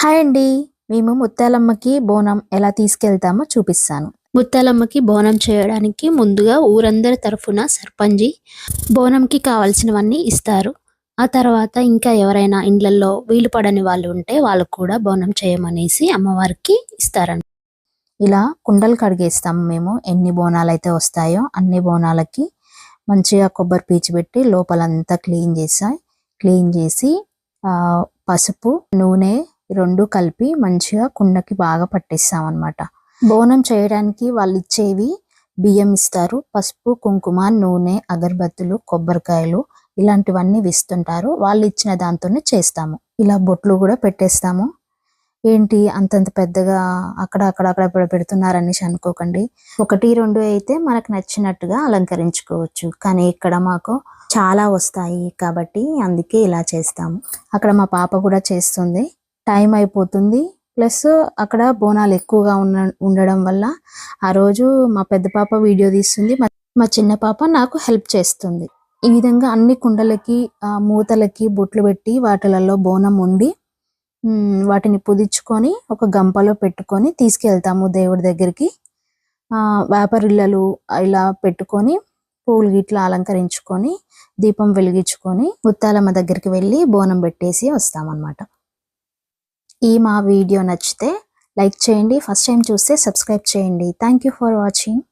Hi అండి. మేము ముత్యాలమ్మకి బోనం ఎలా తీసుకెళ్తామో చూపిస్తాను. ముత్యాలమ్మకి బోనం చేయడానికి ముందుగా ఊరందరి తరఫున సర్పంచి బోనంకి కావాల్సినవన్నీ ఇస్తారు. ఆ తర్వాత ఇంకా ఎవరైనా ఇండ్లల్లో వీలు పడని వాళ్ళు ఉంటే వాళ్ళకు కూడా బోనం చేయమనేసి అమ్మవారికి ఇస్తారండి. ఇలా కుండలు కడిగేస్తాము మేము. ఎన్ని బోనాలైతే వస్తాయో అన్ని బోనాలకి మంచిగా కొబ్బరి పీచు పెట్టి లోపలంతా క్లీన్ చేసి పసుపు, నూనె 2 కలిపి మంచిగా కుండకి బాగా పట్టిస్తామన్నమాట. బోనం చేయడానికి వాళ్ళు ఇచ్చేవి బియ్యం ఇస్తారు, పసుపు, కుంకుమ, నూనె, అగరబత్తులు, కొబ్బరికాయలు ఇలాంటివన్నీ ఇస్తుంటారు. వాళ్ళు ఇచ్చిన దాంతోనే చేస్తాము. ఇలా బొట్లు కూడా పెట్టేస్తాము. ఏంటి అంతంత పెద్దగా అక్కడ పెడుతున్నారనేసి అనుకోకండి. 1, 2 అయితే మనకు నచ్చినట్టుగా అలంకరించుకోవచ్చు. కానీ ఇక్కడ మాకు చాలా వస్తాయి కాబట్టి అందుకే ఇలా చేస్తాము. అక్కడ మా పాప కూడా చేస్తుంది. టైం అయిపోతుంది. ప్లస్ అక్కడ బోనాలు ఎక్కువగా ఉండడం వల్ల ఆ రోజు మా పెద్ద పాప వీడియో తీస్తుంది, మా చిన్న పాప నాకు హెల్ప్ చేస్తుంది. ఈ విధంగా అన్ని కుండలకి మూతలకి బొట్లు పెట్టి వాటిలలో బోనం ఉండి వాటిని పుదించుకొని ఒక గంపలో పెట్టుకొని తీసుకెళ్తాము దేవుడి దగ్గరికి. వేపరిళ్ళలు ఇలా పెట్టుకొని పూలు గిట్లా అలంకరించుకొని దీపం వెలిగించుకొని ముత్యాలమ్మ దగ్గరికి వెళ్ళి బోనం పెట్టేసి వస్తామన్నమాట. ఈ మా వీడియో నచ్చితే లైక్ చేయండి. ఫస్ట్ టైం చూస్తే సబ్స్క్రైబ్ చేయండి. Thank you for watching.